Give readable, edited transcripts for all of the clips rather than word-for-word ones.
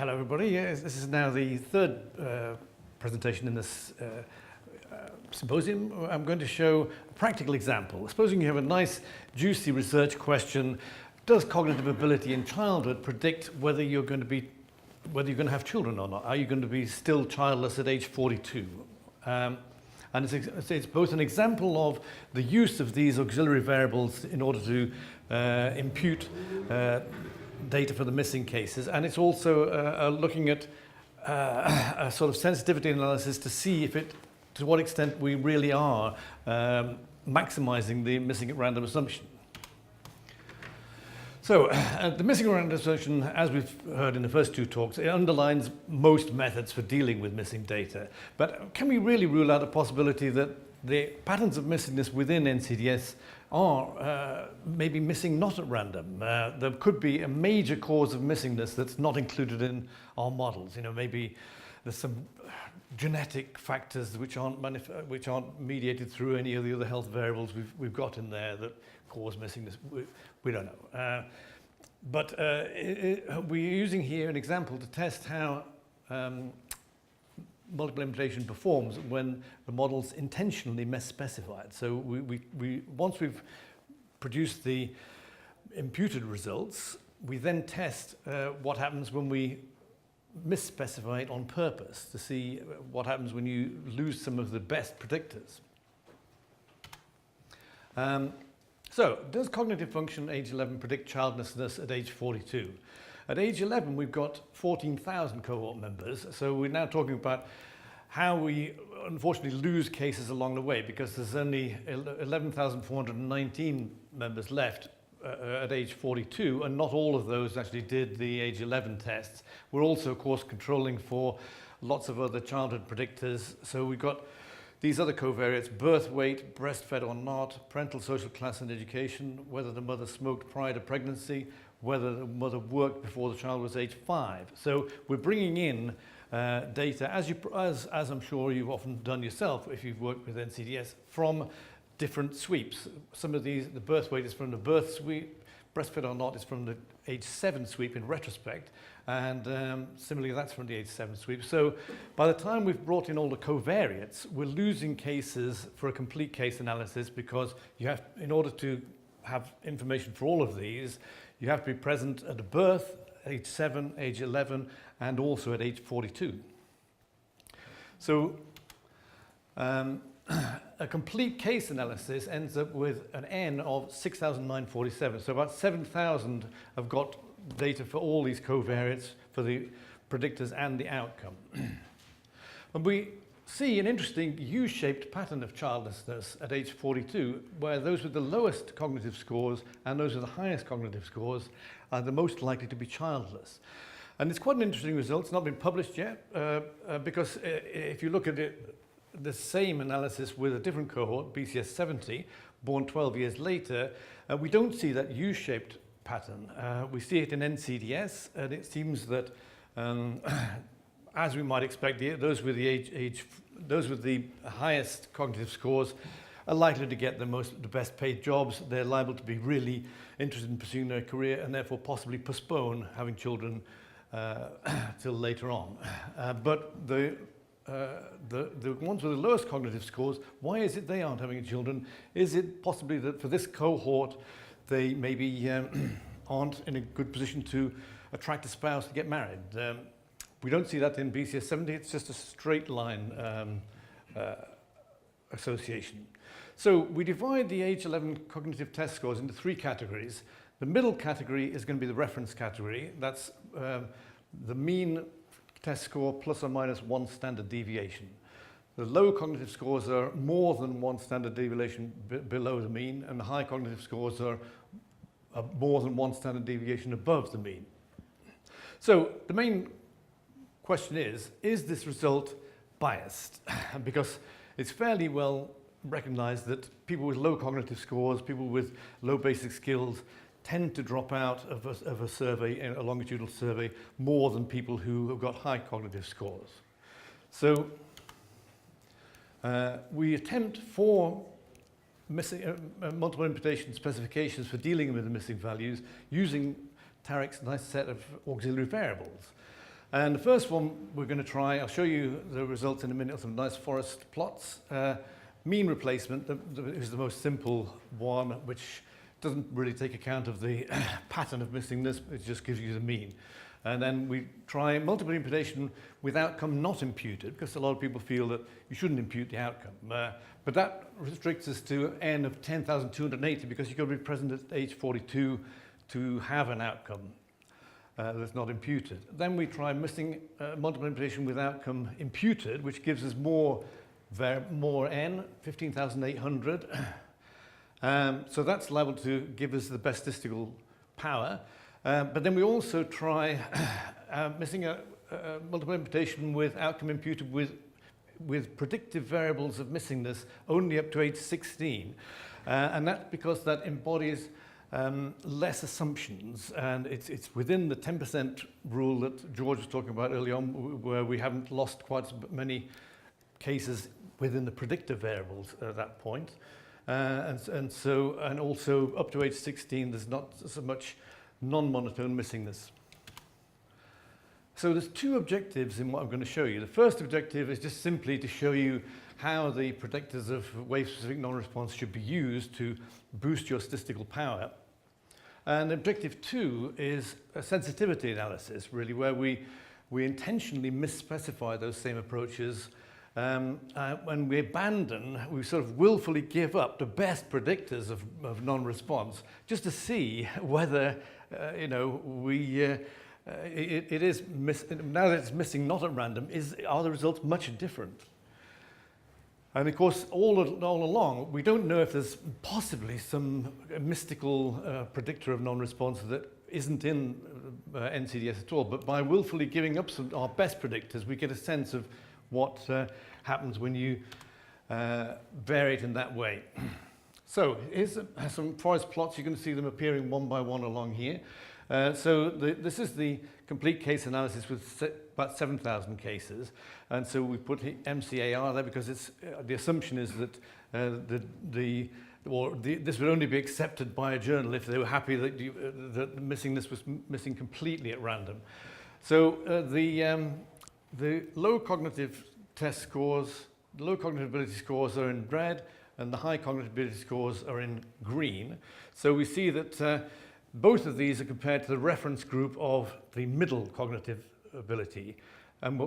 Hello everybody. Yes, this is now the third presentation in this symposium. I'm going to show a practical example. Supposing you have a nice juicy research question: does cognitive ability in childhood predict whether you're going to have children or not? Are you going to be still childless at age 42? And it's both an example of the use of these auxiliary variables in order to impute data for the missing cases, and it's also looking at a sort of sensitivity analysis to see to what extent we really are maximizing the missing at random assumption. So the missing at random assumption, as we've heard in the first two talks, it underlines most methods for dealing with missing data. But can we really rule out a possibility that the patterns of missingness within NCDS are maybe missing not at random? There could be a major cause of missingness that's not included in our models. You know, maybe there's some genetic factors which aren't mediated through any of the other health variables we've got in there that cause missingness. We don't know. But we're using here an example to test how multiple implementation performs when the model's intentionally misspecified. So once we've produced the imputed results, we then test what happens when we misspecify it on purpose to see what happens when you lose some of the best predictors. So, does cognitive function age 11 predict childlessness at age 42? At age 11, we've got 14,000 cohort members, so we're now talking about how we unfortunately lose cases along the way, because there's only 11,419 members left at age 42, and not all of those actually did the age 11 tests. We're also, of course, controlling for lots of other childhood predictors, so we've got these other covariates: birth weight, breastfed or not, parental social class and education, whether the mother smoked prior to pregnancy, whether the mother worked before the child was age 5. So we're bringing in data, as I'm sure you've often done yourself if you've worked with NCDS, from different sweeps. Some of these, the birth weight is from the birth sweep, breastfed or not is from the age 7 sweep in retrospect, and similarly that's from the age 7 sweep. So by the time we've brought in all the covariates, we're losing cases for a complete case analysis, because you have, in order to have information for all of these, you have to be present at birth, age 7, age 11, and also at age 42. So a complete case analysis ends up with an N of 6,947. So about 7,000 have got data for all these covariates, for the predictors and the outcome. And we see an interesting U-shaped pattern of childlessness at age 42, where those with the lowest cognitive scores and those with the highest cognitive scores are the most likely to be childless. And it's quite an interesting result. It's not been published yet, because if you look at it, the same analysis with a different cohort, BCS 70, born 12 years later, we don't see that U-shaped pattern. We see it in NCDS, and it seems that, as we might expect, those with the highest cognitive scores are likely to get the best paid jobs. They're liable to be really interested in pursuing their career, and therefore possibly postpone having children till later on. But the ones with the lowest cognitive scores, why is it they aren't having children? Is it possibly that for this cohort they maybe aren't in a good position to attract a spouse to get married? We don't see that in BCS 70, it's just a straight line association. So we divide the age 11 cognitive test scores into 3 categories. The middle category is going to be the reference category. That's the mean test score plus or minus 1 standard deviation. The low cognitive scores are more than 1 standard deviation below the mean, and the high cognitive scores are more than 1 standard deviation above the mean. So the main question is this result biased? Because it's fairly well recognized that people with low cognitive scores, people with low basic skills, tend to drop out of a survey, a longitudinal survey, more than people who have got high cognitive scores. So we attempt for multiple imputation specifications for dealing with the missing values using Tarek's nice set of auxiliary variables. And the first one we're going to try, I'll show you the results in a minute of some nice forest plots. Mean replacement is the most simple one, which doesn't really take account of the pattern of missingness, it just gives you the mean. And then we try multiple imputation with outcome not imputed, because a lot of people feel that you shouldn't impute the outcome. But that restricts us to n of 10,280, because you've got to be present at age 42 to have an outcome that's not imputed. Then we try missing multiple imputation with outcome imputed, which gives us more n, 15,800. So that's liable to give us the best statistical power. But then we also try missing a multiple imputation with outcome imputed with predictive variables of missingness only up to age 16. And that's because that embodies less assumptions, and it's within the 10% rule that George was talking about early on, where we haven't lost quite as many cases within the predictive variables at that point. And also up to age 16, there's not so much non-monotone missingness. So there's two objectives in what I'm going to show you. The first objective is just simply to show you how the predictors of wave-specific non-response should be used to boost your statistical power. And objective two is a sensitivity analysis, really, where we intentionally misspecify those same approaches. When we abandon, we sort of willfully give up the best predictors of non-response just to see whether, it is now that it's missing not at random, are the results much different? And of course, all along, we don't know if there's possibly some mystical predictor of non-response that isn't in NCDS at all. But by willfully giving up our best predictors, we get a sense of what happens when you vary it in that way. So here's some forest plots. You're going to see them appearing one by one along here. This is the complete case analysis with about 7,000 cases. And so we put MCAR there because the assumption is that this would only be accepted by a journal if they were happy that that missingness was missing completely at random. So the low cognitive test scores, the low cognitive ability scores are in red, and the high cognitive ability scores are in green. So we see that both of these are compared to the reference group of the middle cognitive ability. And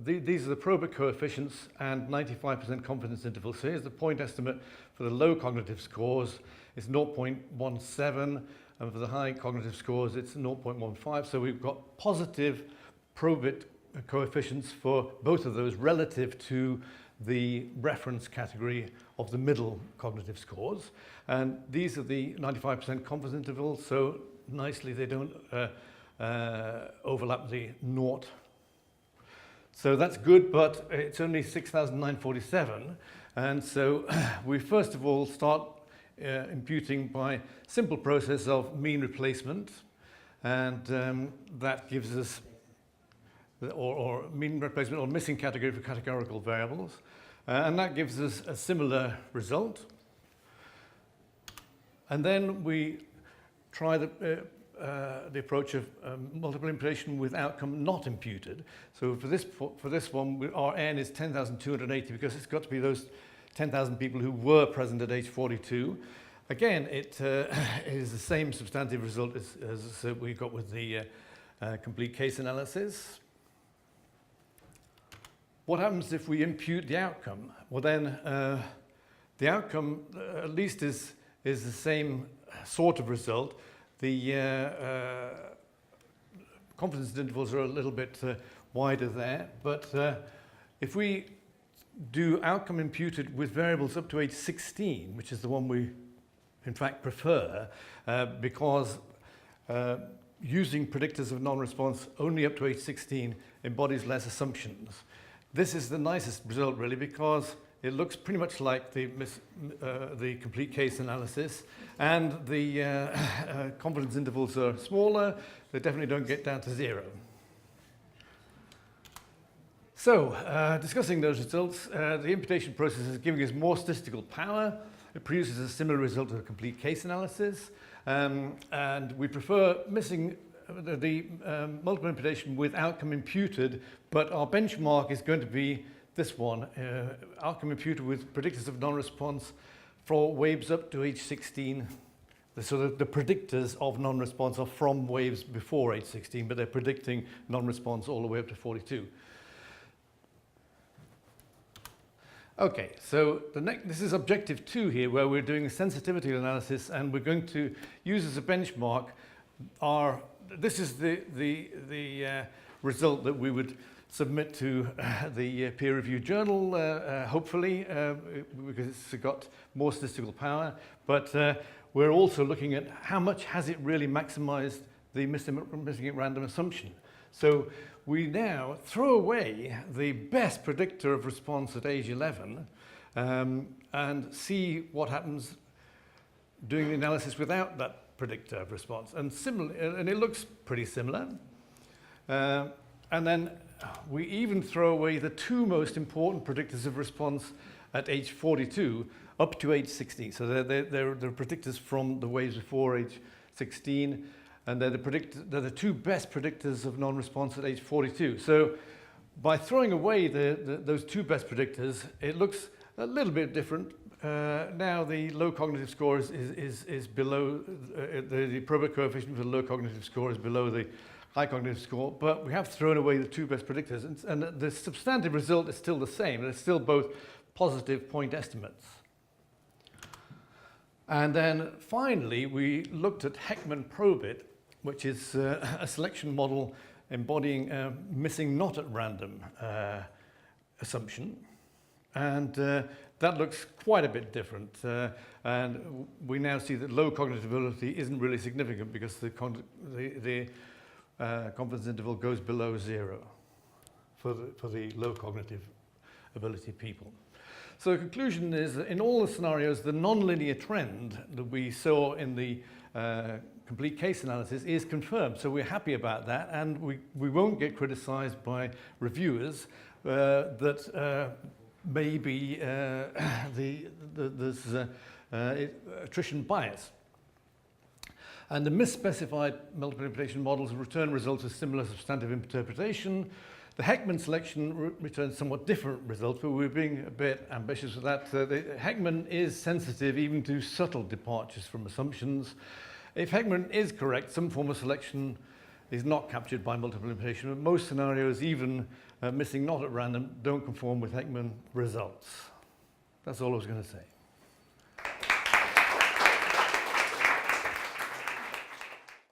these are the Probit coefficients and 95% confidence interval. So here's the point estimate for the low cognitive scores. It's 0.17, and for the high cognitive scores, it's 0.15. So we've got positive Probit coefficients for both of those relative to the reference category of the middle cognitive scores. And these are the 95% confidence intervals, so nicely they don't overlap the naught. So that's good, but it's only 6,947. And so we first of all start imputing by simple process of mean replacement, and that gives us or mean replacement or missing category for categorical variables. And that gives us a similar result. And then we try the approach of multiple imputation with outcome not imputed. So for this one, our n is 10,280 because it's got to be those 10,000 people who were present at age 42. Again, it is the same substantive result as we got with the complete case analysis. What happens if we impute the outcome? Well, then the outcome at least is the same sort of result. The confidence intervals are a little bit wider there, but if we do outcome imputed with variables up to age 16, which is the one we in fact prefer, because using predictors of non-response only up to age 16 embodies less assumptions. This is the nicest result, really, because it looks pretty much like the complete case analysis, and the confidence intervals are smaller. They definitely don't get down to 0. So, discussing those results, the imputation process is giving us more statistical power. It produces a similar result to the complete case analysis, and we prefer missing multiple imputation with outcome imputed, but our benchmark is going to be this one, outcome imputed with predictors of non-response for waves up to age 16. So the predictors of non-response are from waves before age 16, but they're predicting non-response all the way up to 42. Okay, so this is objective 2 here, where we're doing a sensitivity analysis, and we're going to use as a benchmark this is the result that we would submit to the peer-reviewed journal, hopefully, because it's got more statistical power. But we're also looking at how much has it really maximized the missing at random assumption. So we now throw away the best predictor of response at age 11 and see what happens doing the analysis without that predictor of response. And it looks pretty similar. And then we even throw away the 2 most important predictors of response at age 42 up to age 16. So they're predictors from the waves before age 16. And they're the 2 best predictors of non-response at age 42. So by throwing away those 2 best predictors, it looks a little bit different. Now the low cognitive score is below, the probability coefficient for the low cognitive score is below the high cognitive score, but we have thrown away the 2 best predictors. And the substantive result is still the same. It's still both positive point estimates. And then finally, we looked at Heckman-Probit, which is a selection model embodying a missing not at random assumption. And that looks quite a bit different. And we now see that low cognitive ability isn't really significant because the confidence interval goes below 0 for the low cognitive ability people. So the conclusion is that in all the scenarios, the nonlinear trend that we saw in the complete case analysis is confirmed. So we're happy about that, and we won't get criticized by reviewers that maybe there's attrition bias. And the misspecified multiple imputation models return results of similar substantive interpretation. The Heckman selection returns somewhat different results, but we're being a bit ambitious with that. The Heckman is sensitive even to subtle departures from assumptions. If Heckman is correct, some form of selection is not captured by multiple imputation, but most scenarios, even missing not at random, don't conform with Heckman results. That's all I was going to say.